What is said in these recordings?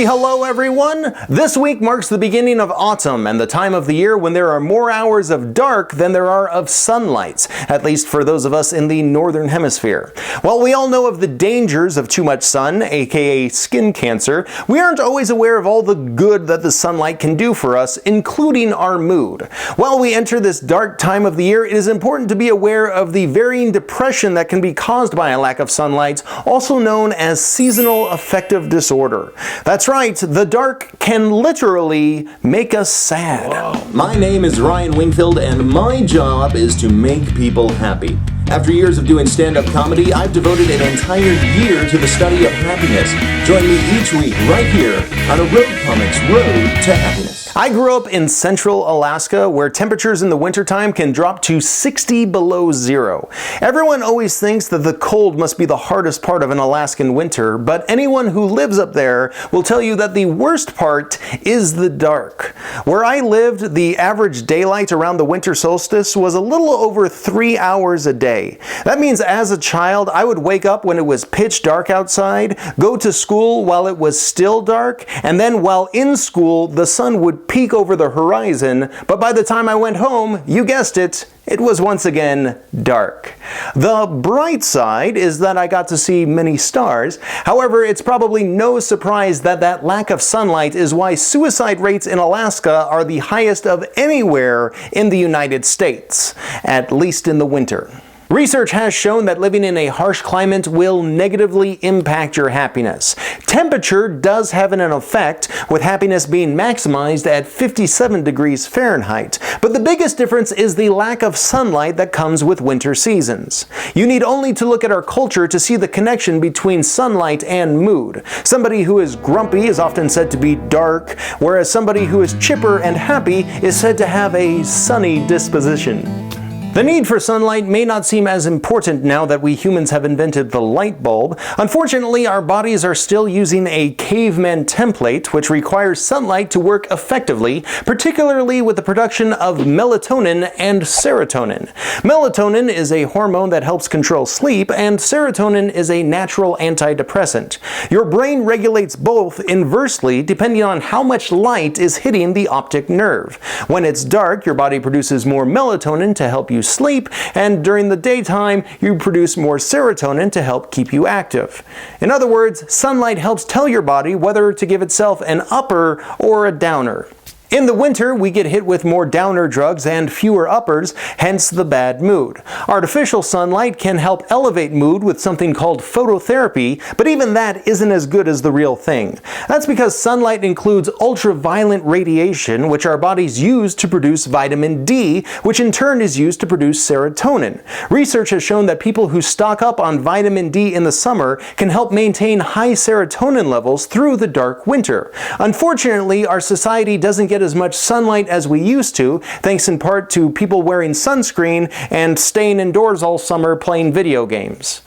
Happy hello everyone! This week marks the beginning of autumn and the time of the year when there are more hours of dark than there are of sunlight, at least for those of us in the northern hemisphere. While we all know of the dangers of too much sun, aka skin cancer, we aren't always aware of all the good that the sunlight can do for us, including our mood. While we enter this dark time of the year, it is important to be aware of the varying depression that can be caused by a lack of sunlight, also known as seasonal affective disorder. That's right, the dark can literally make us sad. Wow. My name is Ryan Wingfield and my job is to make people happy. After years of doing stand-up comedy, I've devoted an entire year to the study of happiness. Join me each week right here on a Road Comics Road to Happiness. I grew up in central Alaska where temperatures in the wintertime can drop to 60 below zero. Everyone always thinks that the cold must be the hardest part of an Alaskan winter, but anyone who lives up there will tell you that the worst part is the dark. Where I lived, the average daylight around the winter solstice was a little over 3 hours a day. That means as a child, I would wake up when it was pitch dark outside, go to school while it was still dark, and then while in school, the sun would peek over the horizon, but by the time I went home, you guessed it, it was once again dark. The bright side is that I got to see many stars. However, it's probably no surprise that that lack of sunlight is why suicide rates in Alaska are the highest of anywhere in the United States, at least in the winter. Research has shown that living in a harsh climate will negatively impact your happiness. Temperature does have an effect, with happiness being maximized at 57 degrees Fahrenheit. But the biggest difference is the lack of sunlight that comes with winter seasons. You need only to look at our culture to see the connection between sunlight and mood. Somebody who is grumpy is often said to be dark, whereas somebody who is chipper and happy is said to have a sunny disposition. The need for sunlight may not seem as important now that we humans have invented the light bulb. Unfortunately, our bodies are still using a caveman template, which requires sunlight to work effectively, particularly with the production of melatonin and serotonin. Melatonin is a hormone that helps control sleep, and serotonin is a natural antidepressant. Your brain regulates both inversely depending on how much light is hitting the optic nerve. When it's dark, your body produces more melatonin to help you sleep, and during the daytime you produce more serotonin to help keep you active. In other words, sunlight helps tell your body whether to give itself an upper or a downer. In the winter, we get hit with more downer drugs and fewer uppers, hence the bad mood. Artificial sunlight can help elevate mood with something called phototherapy, but even that isn't as good as the real thing. That's because sunlight includes ultraviolet radiation, which our bodies use to produce vitamin D, which in turn is used to produce serotonin. Research has shown that people who stock up on vitamin D in the summer can help maintain high serotonin levels through the dark winter. Unfortunately, our society doesn't get as much sunlight as we used to, thanks in part to people wearing sunscreen and staying indoors all summer playing video games.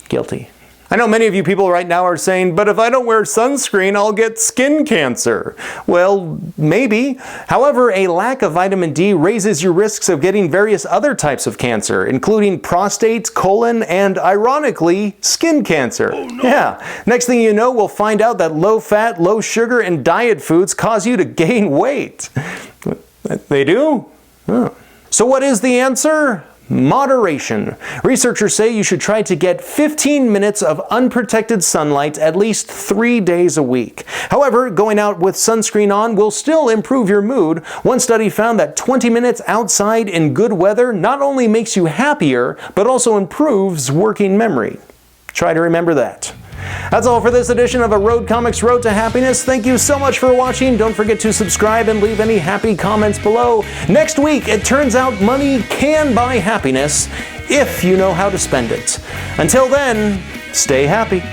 Guilty. I know many of you people right now are saying, but if I don't wear sunscreen, I'll get skin cancer. Well, maybe. However, a lack of vitamin D raises your risks of getting various other types of cancer, including prostate, colon, and ironically, skin cancer. Oh, no. Yeah. Next thing you know, we'll find out that low fat, low sugar, and diet foods cause you to gain weight. They do? Oh. So what is the answer? Moderation. Researchers say you should try to get 15 minutes of unprotected sunlight at least 3 days a week. However, going out with sunscreen on will still improve your mood. One study found that 20 minutes outside in good weather not only makes you happier, but also improves working memory. Try to remember that. That's all for this edition of A Road Comics Road to Happiness. Thank you so much for watching. Don't forget to subscribe and leave any happy comments below. Next week, it turns out money can buy happiness if you know how to spend it. Until then, stay happy.